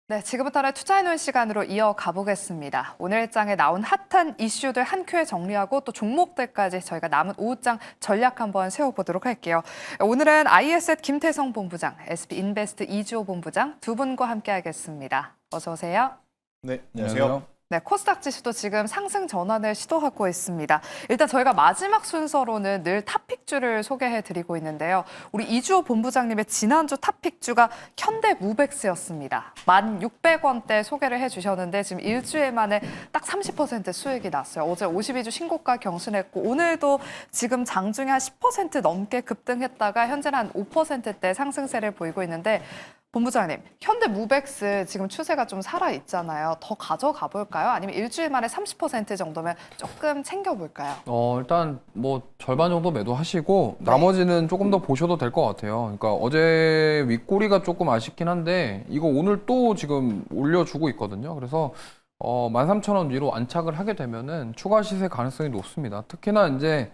네, 지금부터는 투자해놓은 시간으로 이어가 보겠습니다. 오늘 장에 나온 핫한 이슈들 한 큐에 정리하고 또 종목들까지 저희가 남은 오후장 전략 한번 세워보도록 할게요. 오늘은 IS앳 김태성 본부장, SB인베스트 이주호 본부장 두 분과 함께하겠습니다. 어서 오세요. 네, 안녕하세요. 네, 코스닥 지수도 지금 상승 전환을 시도하고 있습니다. 일단 저희가 마지막 순서로는 늘 탑픽주를 소개해드리고 있는데요. 우리 이주호 본부장님의 지난주 탑픽주가 현대무백스였습니다. 1,600원대 소개를 해주셨는데 지금 일주일 만에 딱 30% 수익이 났어요. 어제 52주 신고가 경신했고 오늘도 지금 장중에 한 10% 넘게 급등했다가 현재는 한 5%대 상승세를 보이고 있는데 본부장님, 현대무백스 지금 추세가 좀 살아있잖아요. 더 가져가 볼까요? 아니면 일주일 만에 30% 정도면 조금 챙겨볼까요? 일단 뭐 절반 정도 매도하시고 나머지는 조금 더 보셔도 될 것 같아요. 그러니까 어제 윗꼬리가 조금 아쉽긴 한데 이거 오늘 또 지금 올려주고 있거든요. 그래서 13,000원 위로 안착을 하게 되면은 추가 시세 가능성이 높습니다. 특히나 이제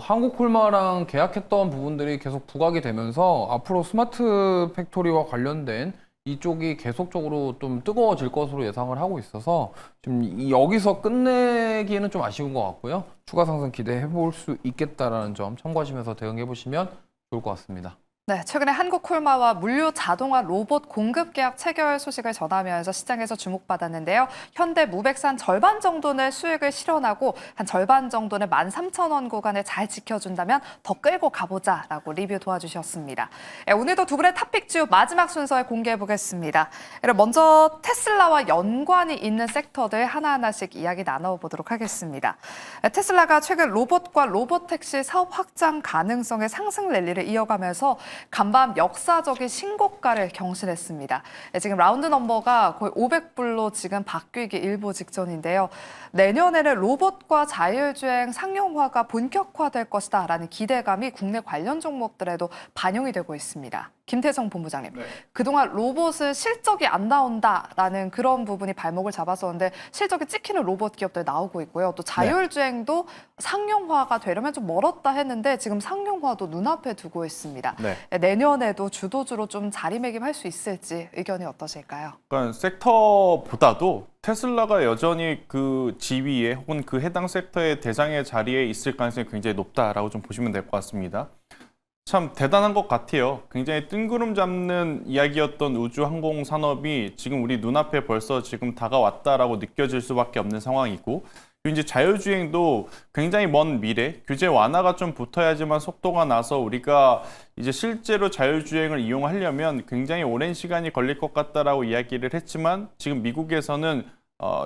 한국콜마랑 계약했던 부분들이 계속 부각이 되면서 앞으로 스마트 팩토리와 관련된 이쪽이 계속적으로 좀 뜨거워질 것으로 예상을 하고 있어서 지금 여기서 끝내기에는 좀 아쉬운 것 같고요. 추가 상승 기대해 볼 수 있겠다라는 점 참고하시면서 대응해 보시면 좋을 것 같습니다. 네, 최근에 한국콜마와 물류 자동화 로봇 공급 계약 체결 소식을 전하면서 시장에서 주목받았는데요. 현대무백산 절반 정도는 수익을 실현하고 한 절반 정도는 13,000원 구간을 잘 지켜준다면 더 끌고 가보자라고 리뷰 도와주셨습니다. 오늘도 두 분의 탑픽주 마지막 순서에 공개해 보겠습니다. 먼저 테슬라와 연관이 있는 섹터들 하나하나씩 이야기 나눠보도록 하겠습니다. 테슬라가 최근 로봇과 로봇택시 사업 확장 가능성의 상승 랠리를 이어가면서 간밤 역사적인 신고가를 경신했습니다. 지금 라운드 넘버가 거의 500불로 지금 바뀌기 일보 직전인데요. 내년에는 로봇과 자율주행 상용화가 본격화될 것이다라는 기대감이 국내 관련 종목들에도 반영이 되고 있습니다. 김태성 본부장님, 그동안 로봇은 실적이 안 나온다라는 그런 부분이 발목을 잡았었는데 실적이 찍히는 로봇 기업들 나오고 있고요. 또 자율주행도 상용화가 되려면 좀 멀었다 했는데 지금 상용화도 눈앞에 두고 있습니다. 내년에도 주도주로 좀 자리매김할 수 있을지 의견이 어떠실까요? 그러니까 섹터보다도 테슬라가 여전히 그 지위에 혹은 그 해당 섹터의 대장의 자리에 있을 가능성이 굉장히 높다라고 좀 보시면 될 것 같습니다. 참 대단한 것 같아요. 굉장히 뜬구름 잡는 이야기였던 우주 항공 산업이 지금 우리 눈앞에 벌써 지금 다가왔다라고 느껴질 수밖에 없는 상황이고, 그리고 이제 자율주행도 굉장히 먼 미래, 규제 완화가 좀 붙어야지만 속도가 나서 우리가 이제 실제로 자율주행을 이용하려면 굉장히 오랜 시간이 걸릴 것 같다라고 이야기를 했지만 지금 미국에서는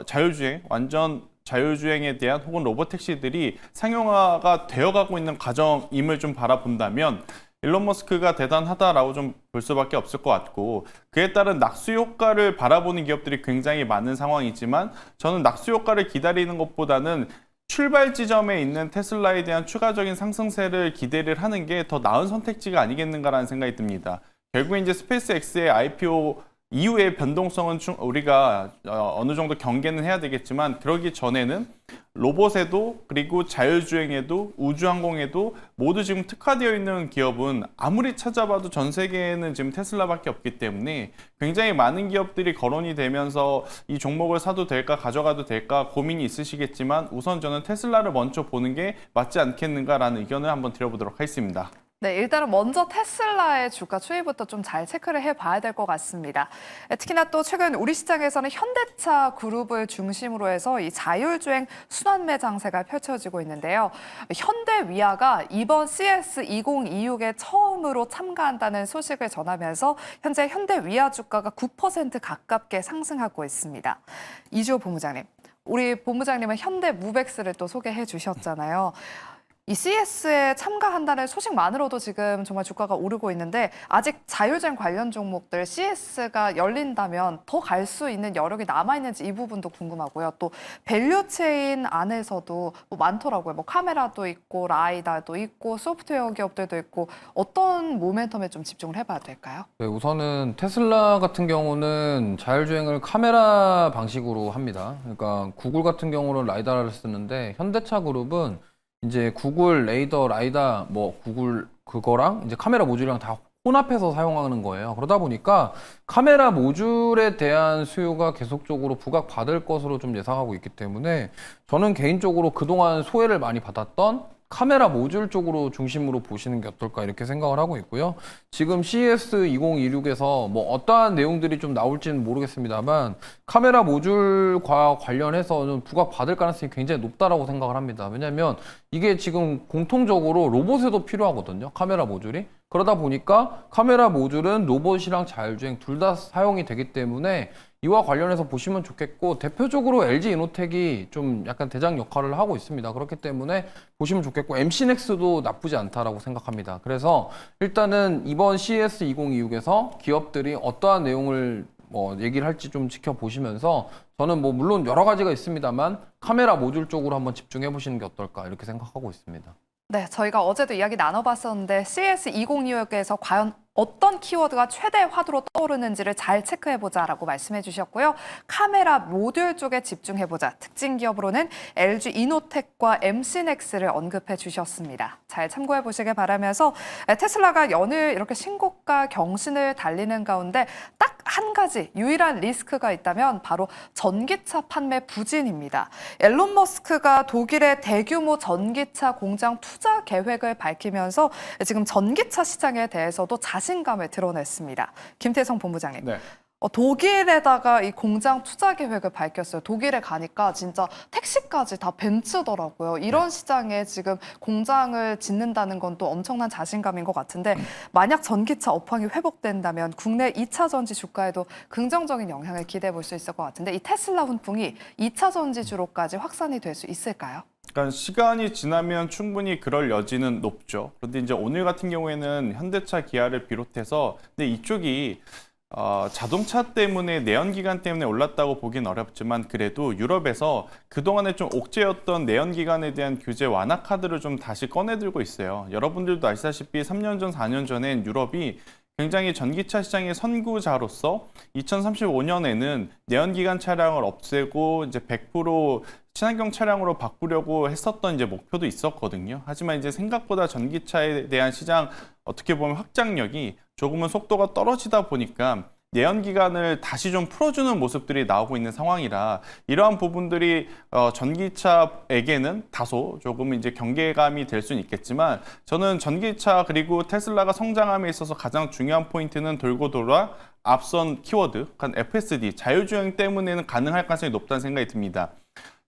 자율주행, 완전 자율주행에 대한 혹은 로봇택시들이 상용화가 되어가고 있는 과정임을 좀 바라본다면 일론 머스크가 대단하다라고 좀 볼 수밖에 없을 것 같고, 그에 따른 낙수 효과를 바라보는 기업들이 굉장히 많은 상황이지만 저는 낙수 효과를 기다리는 것보다는 출발 지점에 있는 테슬라에 대한 추가적인 상승세를 기대를 하는 게 더 나은 선택지가 아니겠는가라는 생각이 듭니다. 결국에 이제 스페이스X의 IPO 이후의 변동성은 우리가 어느 정도 경계는 해야 되겠지만, 그러기 전에는 로봇에도 그리고 자율주행에도 우주항공에도 모두 지금 특화되어 있는 기업은 아무리 찾아봐도 전 세계에는 지금 테슬라밖에 없기 때문에 굉장히 많은 기업들이 거론이 되면서 이 종목을 사도 될까 가져가도 될까 고민이 있으시겠지만 우선 저는 테슬라를 먼저 보는 게 맞지 않겠는가라는 의견을 한번 드려보도록 하겠습니다. 네, 일단은 먼저 테슬라의 주가 추이부터 좀 잘 체크를 해봐야 될 것 같습니다. 특히나 또 최근 우리 시장에서는 현대차 그룹을 중심으로 해서 이 자율주행 순환매 장세가 펼쳐지고 있는데요. 현대위아가 이번 CS 2026에 처음으로 참가한다는 소식을 전하면서 현재 현대위아 주가가 9% 가깝게 상승하고 있습니다. 이주호 본부장님, 우리 본부장님은 현대무백스를 또 소개해 주셨잖아요. 이 CS에 참가한다는 소식만으로도 지금 정말 주가가 오르고 있는데 아직 자율주행 관련 종목들 CS가 열린다면 더 갈 수 있는 여력이 남아있는지 이 부분도 궁금하고요. 또 밸류체인 안에서도 뭐 많더라고요. 뭐 카메라도 있고 라이다도 있고 소프트웨어 기업들도 있고 어떤 모멘텀에 좀 집중을 해봐야 될까요? 네, 우선은 테슬라 같은 경우는 자율주행을 카메라 방식으로 합니다. 그러니까 구글 같은 경우는 라이다를 쓰는데 현대차 그룹은 이제 구글 레이더 라이다 뭐 구글 그거랑 이제 카메라 모듈이랑 다 혼합해서 사용하는 거예요. 그러다 보니까 카메라 모듈에 대한 수요가 계속적으로 부각받을 것으로 좀 예상하고 있기 때문에 저는 개인적으로 그동안 소외를 많이 받았던 카메라 모듈 쪽으로 중심으로 보시는 게 어떨까 이렇게 생각을 하고 있고요. 지금 CES 2026에서 뭐 어떠한 내용들이 좀 나올지는 모르겠습니다만 카메라 모듈과 관련해서는 부각받을 가능성이 굉장히 높다라고 생각을 합니다. 왜냐하면 이게 지금 공통적으로 로봇에도 필요하거든요. 카메라 모듈이. 그러다 보니까 카메라 모듈은 로봇이랑 자율주행 둘 다 사용이 되기 때문에 이와 관련해서 보시면 좋겠고 대표적으로 LG 이노텍이 좀 약간 대장 역할을 하고 있습니다. 그렇기 때문에 보시면 좋겠고 MC넥스도 나쁘지 않다라고 생각합니다. 그래서 일단은 이번 CES 2026에서 기업들이 어떠한 내용을 얘기를 할지 좀 지켜보시면서 저는 뭐 물론 여러 가지가 있습니다만 카메라 모듈 쪽으로 한번 집중해 보시는 게 어떨까 이렇게 생각하고 있습니다. 네, 저희가 어제도 이야기 나눠봤었는데 CES 2026에서 과연 어떤 키워드가 최대 화두로 떠오르는지를 잘 체크해보자라고 말씀해 주셨고요. 카메라 모듈 쪽에 집중해보자. 특징 기업으로는 LG 이노텍과 MC넥스를 언급해 주셨습니다. 잘 참고해 보시길 바라면서 테슬라가 연일 이렇게 신고가 경신을 달리는 가운데 딱 한 가지 유일한 리스크가 있다면 바로 전기차 판매 부진입니다. 앨런 머스크가 독일의 대규모 전기차 공장 투자 계획을 밝히면서 지금 전기차 시장에 대해서도 자신감을 드러냈습니다. 김태성 본부장님. 네. 독일에다가 이 공장 투자 계획을 밝혔어요. 독일에 가니까 진짜 택시까지 다 벤츠더라고요. 이런 시장에 지금 공장을 짓는다는 건 또 엄청난 자신감인 것 같은데 만약 전기차 업황이 회복된다면 국내 2차 전지 주가에도 긍정적인 영향을 기대해 볼 수 있을 것 같은데 이 테슬라 훈풍이 2차 전지주로까지 확산이 될 수 있을까요? 그러니까 시간이 지나면 충분히 그럴 여지는 높죠. 그런데 이제 오늘 같은 경우에는 현대차, 기아를 비롯해서 근데 이쪽이 자동차 때문에 내연기관 때문에 올랐다고 보긴 어렵지만 그래도 유럽에서 그동안에 좀 옥죄였던 내연기관에 대한 규제 완화 카드를 좀 다시 꺼내들고 있어요. 여러분들도 아시다시피 3년 전, 4년 전엔 유럽이 굉장히 전기차 시장의 선구자로서 2035년에는 내연기관 차량을 없애고 이제 100% 친환경 차량으로 바꾸려고 했었던 이제 목표도 있었거든요. 하지만 이제 생각보다 전기차에 대한 시장 어떻게 보면 확장력이 조금은 속도가 떨어지다 보니까 내연기관을 다시 좀 풀어주는 모습들이 나오고 있는 상황이라 이러한 부분들이 전기차에게는 다소 조금 이제 경계감이 될 수는 있겠지만 저는 전기차 그리고 테슬라가 성장함에 있어서 가장 중요한 포인트는 돌고 돌아 앞선 키워드, FSD, 자율주행 때문에는 가능할 가능성이 높다는 생각이 듭니다.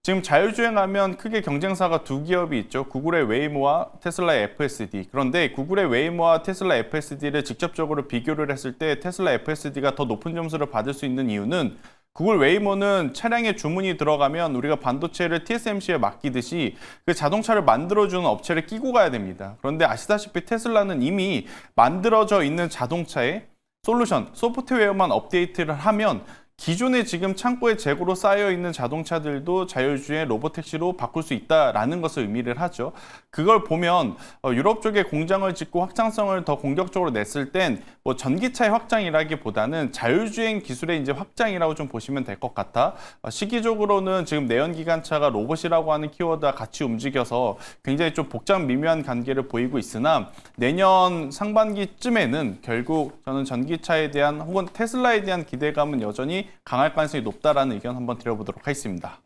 지금 자율주행하면 크게 경쟁사가 두 기업이 있죠. 구글의 웨이모와 테슬라의 FSD. 그런데 구글의 웨이모와 테슬라 FSD를 직접적으로 비교를 했을 때 테슬라 FSD가 더 높은 점수를 받을 수 있는 이유는 구글 웨이모는 차량에 주문이 들어가면 우리가 반도체를 TSMC에 맡기듯이 그 자동차를 만들어주는 업체를 끼고 가야 됩니다. 그런데 아시다시피 테슬라는 이미 만들어져 있는 자동차에 솔루션, 소프트웨어만 업데이트를 하면 기존에 지금 창고에 재고로 쌓여있는 자동차들도 자율주행 로보택시로 바꿀 수 있다라는 것을 의미를 하죠. 그걸 보면 유럽 쪽에 공장을 짓고 확장성을 더 공격적으로 냈을 땐 뭐 전기차의 확장이라기보다는 자율주행 기술의 이제 확장이라고 좀 보시면 될 것 같아. 시기적으로는 지금 내연기관차가 로봇이라고 하는 키워드와 같이 움직여서 굉장히 좀 복잡 미묘한 관계를 보이고 있으나 내년 상반기쯤에는 결국 저는 전기차에 대한 혹은 테슬라에 대한 기대감은 여전히 강할 가능성이 높다라는 의견 한번 드려보도록 하겠습니다.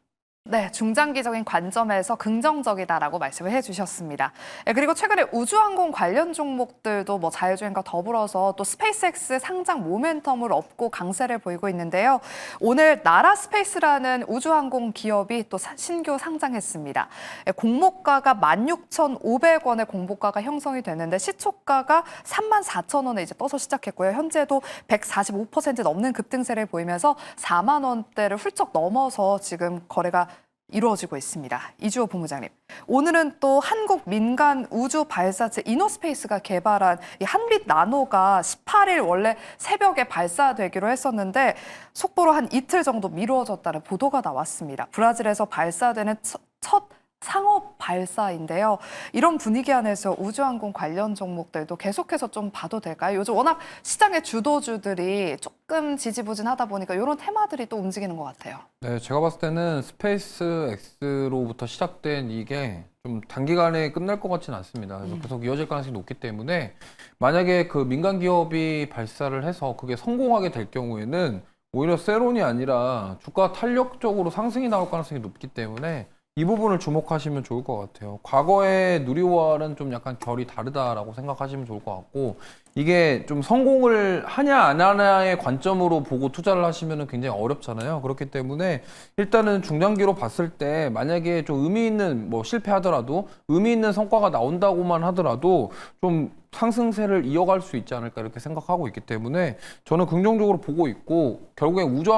네, 중장기적인 관점에서 긍정적이다라고 말씀을 해주셨습니다. 그리고 최근에 우주항공 관련 종목들도 뭐 자율주행과 더불어서 또 스페이스X 상장 모멘텀을 얻고 강세를 보이고 있는데요. 오늘 나라 스페이스라는 우주항공 기업이 또 신규 상장했습니다. 공모가가 16,500원의 공모가가 형성이 됐는데 시초가가 34,000원에 이제 떠서 시작했고요. 현재도 145% 넘는 급등세를 보이면서 4만 원대를 훌쩍 넘어서 지금 거래가 이루어지고 있습니다. 이주호 본부장님, 오늘은 또 한국 민간 우주 발사체 이노스페이스가 개발한 이 한빛 나노가 18일 원래 새벽에 발사되기로 했었는데 속보로 한 이틀 정도 미루어졌다는 보도가 나왔습니다. 브라질에서 발사되는 첫 상업 발사인데요. 이런 분위기 안에서 우주항공 관련 종목들도 계속해서 좀 봐도 될까요? 요즘 워낙 시장의 주도주들이 조금 지지부진하다 보니까 이런 테마들이 또 움직이는 것 같아요. 네, 제가 봤을 때는 스페이스 X로부터 시작된 이게 좀 단기간에 끝날 것 같지는 않습니다. 그래서 계속 이어질 가능성이 높기 때문에 만약에 그 민간 기업이 발사를 해서 그게 성공하게 될 경우에는 오히려 세론이 아니라 주가 탄력적으로 상승이 나올 가능성이 높기 때문에 이 부분을 주목하시면 좋을 것 같아요. 과거의 누리호와는 좀 약간 결이 다르다라고 생각하시면 좋을 것 같고, 이게 좀 성공을 하냐 안 하냐의 관점으로 보고 투자를 하시면 굉장히 어렵잖아요. 그렇기 때문에 일단은 중장기로 봤을 때 만약에 좀 의미 있는, 뭐 실패하더라도 의미 있는 성과가 나온다고만 하더라도 좀 상승세를 이어갈 수 있지 않을까 이렇게 생각하고 있기 때문에 저는 긍정적으로 보고 있고, 결국에 우주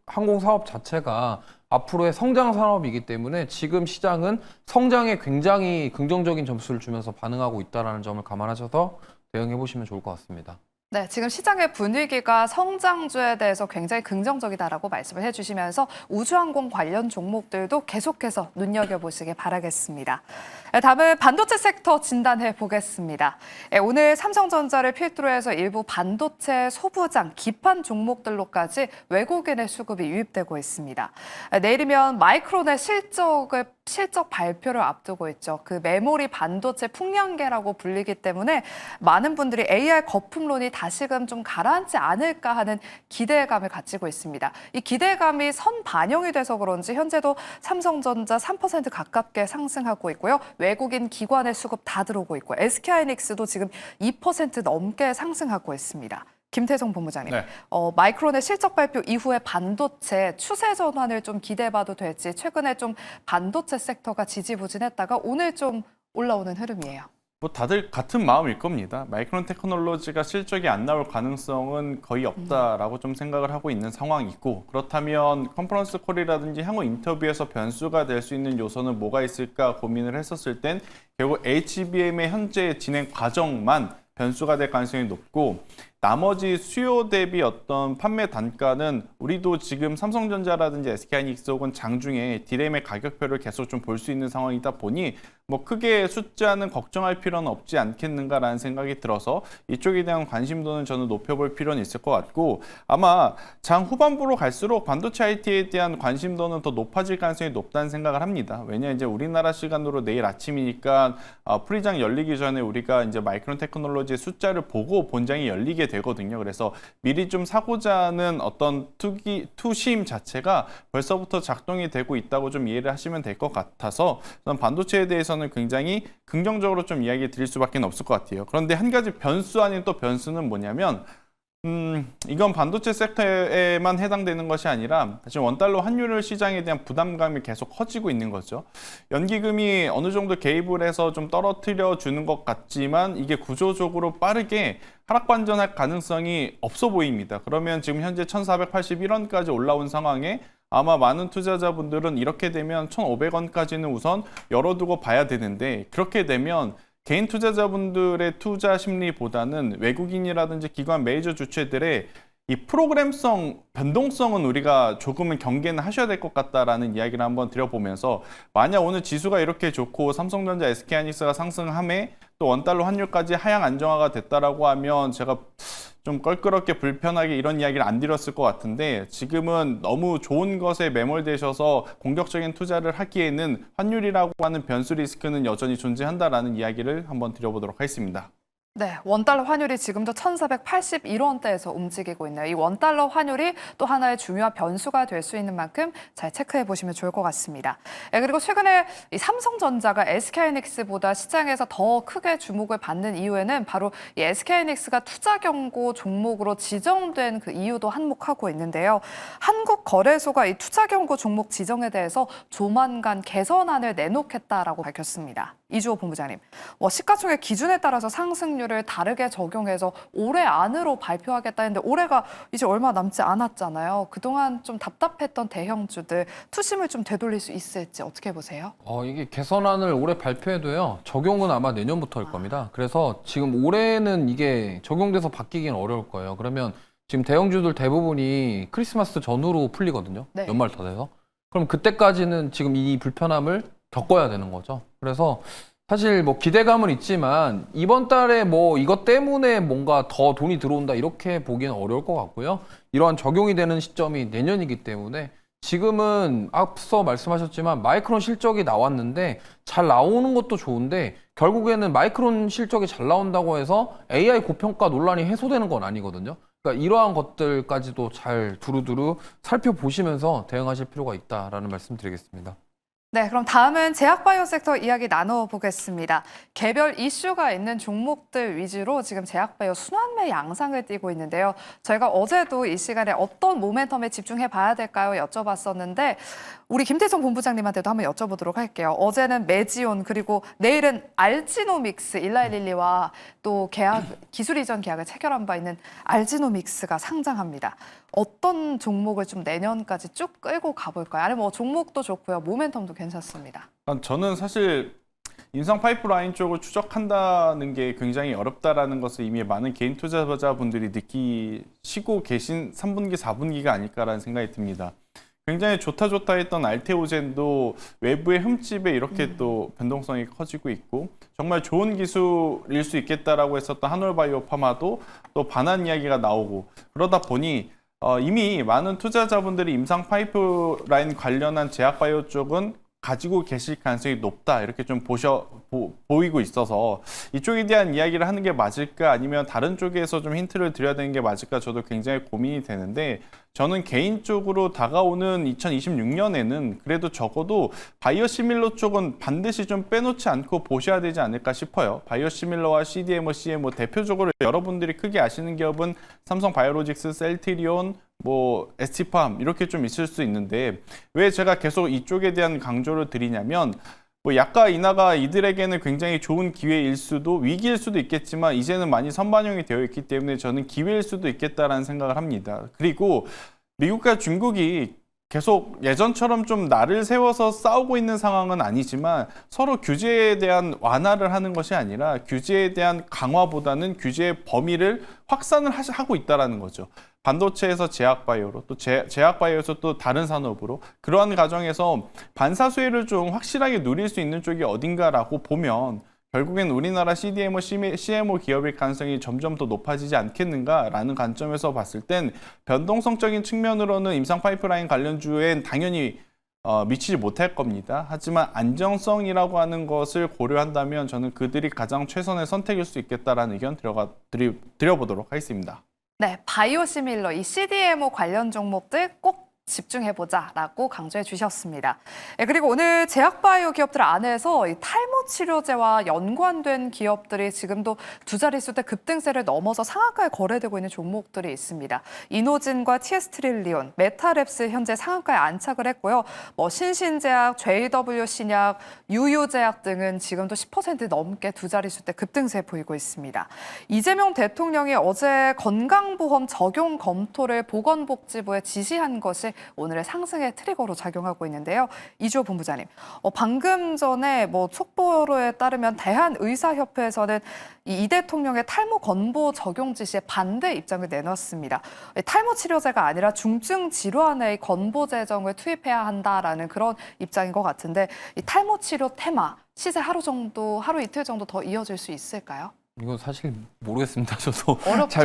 항공 사업 자체가 앞으로의 성장 산업이기 때문에 지금 시장은 성장에 굉장히 긍정적인 점수를 주면서 반응하고 있다는 점을 감안하셔서 대응해 보시면 좋을 것 같습니다. 네, 지금 시장의 분위기가 성장주에 대해서 굉장히 긍정적이다라고 말씀을 해주시면서 우주항공 관련 종목들도 계속해서 눈여겨보시길 바라겠습니다. 네, 다음은 반도체 섹터 진단해 보겠습니다. 네, 오늘 삼성전자를 필두로 해서 일부 반도체 소부장, 기판 종목들로까지 외국인의 수급이 유입되고 있습니다. 네, 내일이면 마이크론의 실적 발표를 앞두고 있죠. 그 메모리 반도체 풍량계라고 불리기 때문에 많은 분들이 AI 거품론이 다시금 좀 가라앉지 않을까 하는 기대감을 가지고 있습니다. 이 기대감이 선반영이 돼서 그런지 현재도 삼성전자 3% 가깝게 상승하고 있고요. 외국인 기관의 수급 다 들어오고 있고 SK하이닉스도 지금 2% 넘게 상승하고 있습니다. 김태성 본부장님, 네. 마이크론의 실적 발표 이후에 반도체 추세 전환을 좀 기대해봐도 될지, 최근에 좀 반도체 섹터가 지지부진했다가 오늘 좀 올라오는 흐름이에요. 뭐 다들 같은 마음일 겁니다. 마이크론 테크놀로지가 실적이 안 나올 가능성은 거의 없다라고 좀 생각을 하고 있는 상황이고, 그렇다면 컨퍼런스 콜이라든지 향후 인터뷰에서 변수가 될 수 있는 요소는 뭐가 있을까 고민을 했었을 땐 결국 HBM의 현재 진행 과정만 변수가 될 가능성이 높고, 나머지 수요 대비 어떤 판매 단가는 우리도 지금 삼성전자라든지 SK하이닉스 혹은 장중에 디램의 가격표를 계속 좀 볼 수 있는 상황이다 보니 뭐 크게 숫자는 걱정할 필요는 없지 않겠는가라는 생각이 들어서 이쪽에 대한 관심도는 저는 높여볼 필요는 있을 것 같고, 아마 장 후반부로 갈수록 반도체 IT에 대한 관심도는 더 높아질 가능성이 높다는 생각을 합니다. 왜냐 이제 우리나라 시간으로 내일 아침이니까 프리장 열리기 전에 우리가 이제 마이크론 테크놀로지의 숫자를 보고 본장이 열리게 되거든요. 그래서 미리 좀 사고자 하는 어떤 투심 자체가 벌써부터 작동이 되고 있다고 좀 이해를 하시면 될 것 같아서 저는 반도체에 대해서는 굉장히 긍정적으로 좀 이야기 드릴 수밖에 없을 것 같아요. 그런데 한 가지 변수 아닌 또 변수는 뭐냐면 이건 반도체 섹터에만 해당되는 것이 아니라 지금 원달러 환율 시장에 대한 부담감이 계속 커지고 있는 거죠. 연기금이 어느 정도 개입을 해서 좀 떨어뜨려 주는 것 같지만 이게 구조적으로 빠르게 하락 반전할 가능성이 없어 보입니다. 그러면 지금 현재 1481원까지 올라온 상황에 아마 많은 투자자분들은 이렇게 되면 1,500원까지는 우선 열어두고 봐야 되는데, 그렇게 되면 개인 투자자분들의 투자 심리보다는 외국인이라든지 기관 메이저 주체들의 이 프로그램성 변동성은 우리가 조금은 경계는 하셔야 될 것 같다라는 이야기를 한번 드려보면서, 만약 오늘 지수가 이렇게 좋고 삼성전자, SK하이닉스가 상승함에 또 원달러 환율까지 하향 안정화가 됐다라고 하면 제가 좀 껄끄럽게 불편하게 이런 이야기를 안 드렸을 것 같은데, 지금은 너무 좋은 것에 매몰되셔서 공격적인 투자를 하기에는 환율이라고 하는 변수 리스크는 여전히 존재한다라는 이야기를 한번 드려보도록 하겠습니다. 네, 원달러 환율이 지금도 1,481원대에서 움직이고 있네요. 이 원달러 환율이 또 하나의 중요한 변수가 될 수 있는 만큼 잘 체크해 보시면 좋을 것 같습니다. 그리고 최근에 이 삼성전자가 SK하이닉스보다 시장에서 더 크게 주목을 받는 이유에는 바로 이 SK하이닉스가 투자 경고 종목으로 지정된 그 이유도 한몫하고 있는데요. 한국거래소가 이 투자 경고 종목 지정에 대해서 조만간 개선안을 내놓겠다라고 밝혔습니다. 이주호 본부장님, 시가총액 기준에 따라서 상승률을 다르게 적용해서 올해 안으로 발표하겠다 했는데 올해가 이제 얼마 남지 않았잖아요. 그동안 좀 답답했던 대형주들 투심을 좀 되돌릴 수 있을지 어떻게 보세요? 이게 개선안을 올해 발표해도요, 적용은 아마 내년부터일 겁니다. 그래서 지금 올해는 이게 적용돼서 바뀌기는 어려울 거예요. 그러면 지금 대형주들 대부분이 크리스마스 전후로 풀리거든요. 네. 연말 다 돼서. 그럼 그때까지는 지금 이 불편함을 겪어야 되는 거죠. 그래서 사실 뭐 기대감은 있지만 이번 달에 뭐 이것 때문에 뭔가 더 돈이 들어온다 이렇게 보기는 어려울 것 같고요. 이러한 적용이 되는 시점이 내년이기 때문에 지금은 앞서 말씀하셨지만 마이크론 실적이 나왔는데 잘 나오는 것도 좋은데 결국에는 마이크론 실적이 잘 나온다고 해서 AI 고평가 논란이 해소되는 건 아니거든요. 그러니까 이러한 것들까지도 잘 두루두루 살펴보시면서 대응하실 필요가 있다라는 말씀 드리겠습니다. 네, 그럼 다음은 제약바이오 섹터 이야기 나눠보겠습니다. 개별 이슈가 있는 종목들 위주로 지금 제약바이오 순환매 양상을 띠고 있는데요. 저희가 어제도 이 시간에 어떤 모멘텀에 집중해 봐야 될까요? 여쭤봤었는데 우리 김태성 본부장님한테도 한번 여쭤보도록 할게요. 어제는 메지온 그리고 내일은 알지노믹스, 일라이릴리와 또 기술 이전 계약을 체결한 바 있는 알지노믹스가 상장합니다. 어떤 종목을 좀 내년까지 쭉 끌고 가볼까요? 아니면 뭐 종목도 좋고요. 모멘텀도 괜찮습니다. 저는 사실 인상 파이프라인 쪽을 추적한다는 게 굉장히 어렵다라는 것을 이미 많은 개인 투자자분들이 느끼시고 계신 3분기, 4분기가 아닐까라는 생각이 듭니다. 굉장히 좋다 했던 알테오젠도 외부의 흠집에 이렇게 또 변동성이 커지고 있고 정말 좋은 기술일 수 있겠다라고 했었던 한올바이오 파마도 또 반한 이야기가 나오고 그러다 보니 이미 많은 투자자분들이 임상 파이프라인 관련한 제약바이오 쪽은 가지고 계실 가능성이 높다 이렇게 좀 보이고 있어서 이쪽에 대한 이야기를 하는 게 맞을까 아니면 다른 쪽에서 좀 힌트를 드려야 되는 게 맞을까 저도 굉장히 고민이 되는데 저는 개인적으로 다가오는 2026년에는 그래도 적어도 바이오시밀러 쪽은 반드시 좀 빼놓지 않고 보셔야 되지 않을까 싶어요. 바이오시밀러와 CDMO, CMO 대표적으로 여러분들이 크게 아시는 기업은 삼성바이오로직스, 셀트리온, 뭐 ST팜 이렇게 좀 있을 수 있는데 왜 제가 계속 이쪽에 대한 강조를 드리냐면 뭐 약가 인하가 이들에게는 굉장히 좋은 기회일 수도 위기일 수도 있겠지만 이제는 많이 선반영이 되어 있기 때문에 저는 기회일 수도 있겠다라는 생각을 합니다. 그리고 미국과 중국이 계속 예전처럼 좀 날을 세워서 싸우고 있는 상황은 아니지만 서로 규제에 대한 완화를 하는 것이 아니라 규제에 대한 강화보다는 규제의 범위를 확산을 하고 있다는 거죠. 반도체에서 제약바이오로 또 제약바이오에서 또 다른 산업으로 그러한 과정에서 반사수혜를 좀 확실하게 누릴 수 있는 쪽이 어딘가라고 보면 결국엔 우리나라 CDMO, CMO 기업일 가능성이 점점 더 높아지지 않겠는가라는 관점에서 봤을 땐 변동성적인 측면으로는 임상 파이프라인 관련주엔 당연히 미치지 못할 겁니다. 하지만 안정성이라고 하는 것을 고려한다면 저는 그들이 가장 최선의 선택일 수 있겠다라는 의견 드려보도록 하겠습니다. 네, 바이오시밀러, 이 CDMO 관련 종목들 꼭 집중해보자라고 강조해 주셨습니다. 네, 그리고 오늘 제약바이오 기업들 안에서 이 탈모 치료제와 연관된 기업들이 지금도 두 자릿수대 급등세를 넘어서 상한가에 거래되고 있는 종목들이 있습니다. 이노진과 TS트릴리온, 메타랩스 현재 상한가에 안착을 했고요. 뭐 신신제약, JW신약, 유유제약 등은 지금도 10% 넘게 두 자릿수대 급등세 보이고 있습니다. 이재명 대통령이 어제 건강보험 적용 검토를 보건복지부에 지시한 것이 오늘의 상승의 트리거로 작용하고 있는데요. 이주호 본부장님, 방금 전에 뭐 속보에 따르면 대한의사협회에서는 이 대통령의 탈모 건보 적용 지시에 반대 입장을 내놨습니다. 탈모 치료제가 아니라 중증 질환의 건보 재정을 투입해야 한다라는 그런 입장인 것 같은데 이 탈모 치료 테마 시세 하루 이틀 정도 더 이어질 수 있을까요? 이거 사실 모르겠습니다. 저도 어렵죠.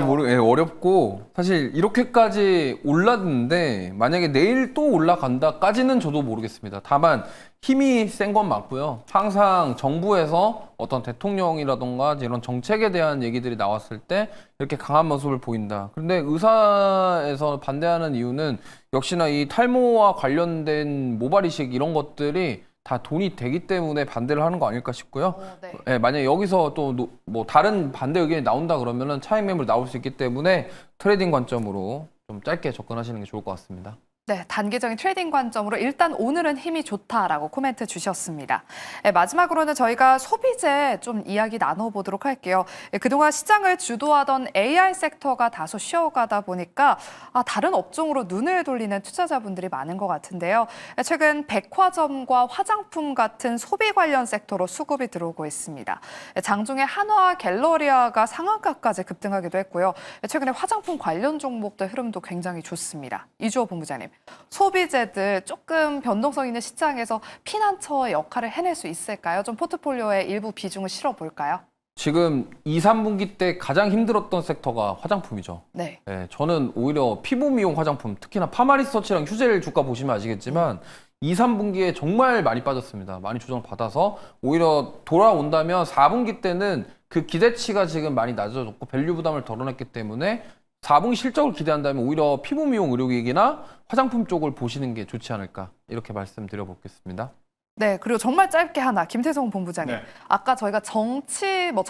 어렵고 사실 이렇게까지 올랐는데 만약에 내일 또 올라간다까지는 저도 모르겠습니다. 다만 힘이 센 건 맞고요. 항상 정부에서 어떤 대통령이라던가 이런 정책에 대한 얘기들이 나왔을 때 이렇게 강한 모습을 보인다. 그런데 의사에서 반대하는 이유는 역시나 이 탈모와 관련된 모발 이식 이런 것들이 다 돈이 되기 때문에 반대를 하는 거 아닐까 싶고요. 네. 네, 만약에 여기서 또 뭐 다른 반대 의견이 나온다 그러면은 차익 매물 나올 수 있기 때문에 트레이딩 관점으로 좀 짧게 접근하시는 게 좋을 것 같습니다. 네, 단기적인 트레이딩 관점으로 일단 오늘은 힘이 좋다라고 코멘트 주셨습니다. 네, 마지막으로는 저희가 소비재 좀 이야기 나눠보도록 할게요. 그동안 시장을 주도하던 AI 섹터가 다소 쉬어가다 보니까 다른 업종으로 눈을 돌리는 투자자분들이 많은 것 같은데요. 최근 백화점과 화장품 같은 소비 관련 섹터로 수급이 들어오고 있습니다. 장중에 한화 갤러리아가 상한가까지 급등하기도 했고요. 최근에 화장품 관련 종목들 흐름도 굉장히 좋습니다. 이주호 본부장님. 소비재들 조금 변동성 있는 시장에서 피난처의 역할을 해낼 수 있을까요? 좀 포트폴리오에 일부 비중을 실어볼까요? 지금 2, 3분기 때 가장 힘들었던 섹터가 화장품이죠. 네. 네, 저는 오히려 피부 미용 화장품, 특히나 파마리서치랑 휴젤 주가 보시면 아시겠지만 2, 3분기에 정말 많이 빠졌습니다. 많이 조정을 받아서 오히려 돌아온다면 4분기 때는 그 기대치가 지금 많이 낮아졌고 밸류 부담을 덜어냈기 때문에 4분기 실적을 기대한다면 오히려 피부 미용 의료기기나 화장품 쪽을 보시는 게 좋지 않을까 이렇게 말씀드려보겠습니다. 네, 그리고 정말 짧게 하나, 김태성 본부장님. 네. 아까 저희가 정책은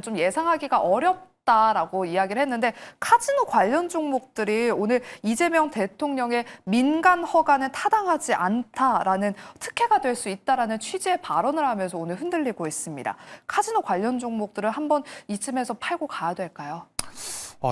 좀 예상하기가 어렵다라고 이야기를 했는데 카지노 관련 종목들이 오늘 이재명 대통령의 민간 허가는 타당하지 않다라는 특혜가 될 수 있다라는 취지의 발언을 하면서 오늘 흔들리고 있습니다. 카지노 관련 종목들을 한번 이쯤에서 팔고 가야 될까요?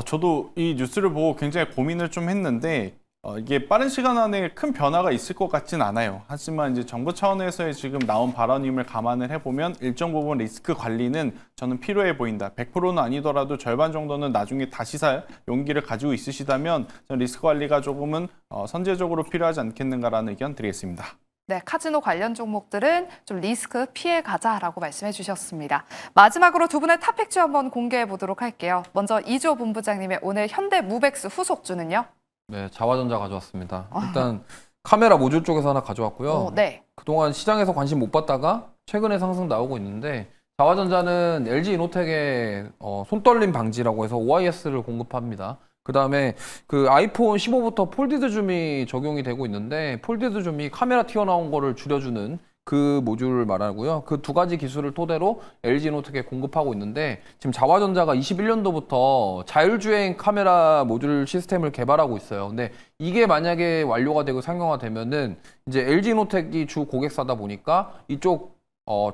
저도 이 뉴스를 보고 굉장히 고민을 좀 했는데 이게 빠른 시간 안에 큰 변화가 있을 것 같진 않아요. 하지만 이제 정부 차원에서의 지금 나온 발언임을 감안을 해보면 일정 부분 리스크 관리는 저는 필요해 보인다. 100%는 아니더라도 절반 정도는 나중에 다시 살 용기를 가지고 있으시다면 저는 리스크 관리가 조금은 선제적으로 필요하지 않겠는가라는 의견 드리겠습니다. 네, 카지노 관련 종목들은 좀 리스크 피해 가자라고 말씀해 주셨습니다. 마지막으로 두 분의 탑픽주 한번 공개해 보도록 할게요. 먼저 이주호 본부장님의 오늘 현대무백스 후속주는요? 네, 자화전자 가져왔습니다. 일단 카메라 모듈 쪽에서 하나 가져왔고요. 네. 그동안 시장에서 관심 못 받다가 최근에 상승 나오고 있는데 자화전자는 LG 이노텍의 손떨림 방지라고 해서 OIS를 공급합니다. 그다음에 그 아이폰 15부터 폴디드 줌이 적용이 되고 있는데 폴디드 줌이 카메라 튀어나온 거를 줄여주는 그 모듈을 말하고요. 그 두 가지 기술을 토대로 LG 이노텍에 공급하고 있는데 지금 자화전자가 21년도부터 자율주행 카메라 모듈 시스템을 개발하고 있어요. 근데 이게 만약에 완료가 되고 상용화되면은 이제 LG 이노텍이 주 고객사다 보니까 이쪽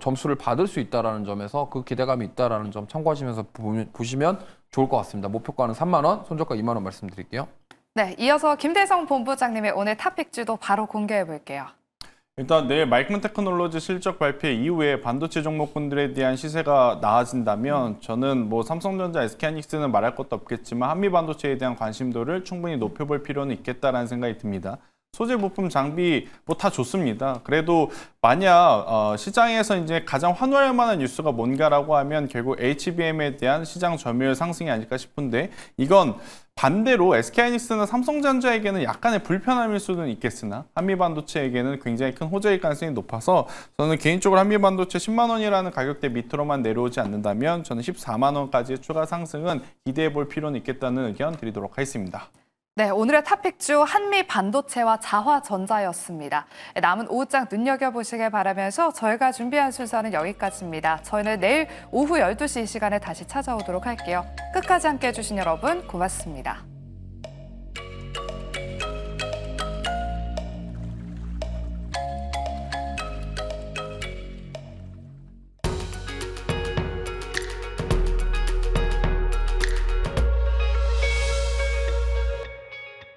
점수를 받을 수 있다라는 점에서 그 기대감이 있다라는 점 참고하시면서 보시면 좋을 것 같습니다. 목표가는 3만 원, 손절가 2만 원 말씀드릴게요. 네, 이어서 김대성 본부장님의 오늘 탑픽주도 바로 공개해 볼게요. 일단 내일 마이크론 테크놀로지 실적 발표 이후에 반도체 종목군들에 대한 시세가 나아진다면 저는 뭐 삼성전자, SK하이닉스는 말할 것도 없겠지만 한미 반도체에 대한 관심도를 충분히 높여볼 필요는 있겠다라는 생각이 듭니다. 소재 부품 장비 뭐 다 좋습니다. 그래도 만약 시장에서 이제 가장 환호할 만한 뉴스가 뭔가라고 하면 결국 HBM에 대한 시장 점유율 상승이 아닐까 싶은데 이건 반대로 SK하이닉스나 삼성전자에게는 약간의 불편함일 수는 있겠으나 한미반도체에게는 굉장히 큰 호재일 가능성이 높아서 저는 개인적으로 한미반도체 10만 원이라는 가격대 밑으로만 내려오지 않는다면 저는 14만 원까지의 추가 상승은 기대해 볼 필요는 있겠다는 의견 드리도록 하겠습니다. 네, 오늘의 탑픽주 한미 반도체와 자화전자였습니다. 남은 오후장 눈여겨보시길 바라면서 저희가 준비한 순서는 여기까지입니다. 저희는 내일 오후 12시 이 시간에 다시 찾아오도록 할게요. 끝까지 함께해 주신 여러분 고맙습니다.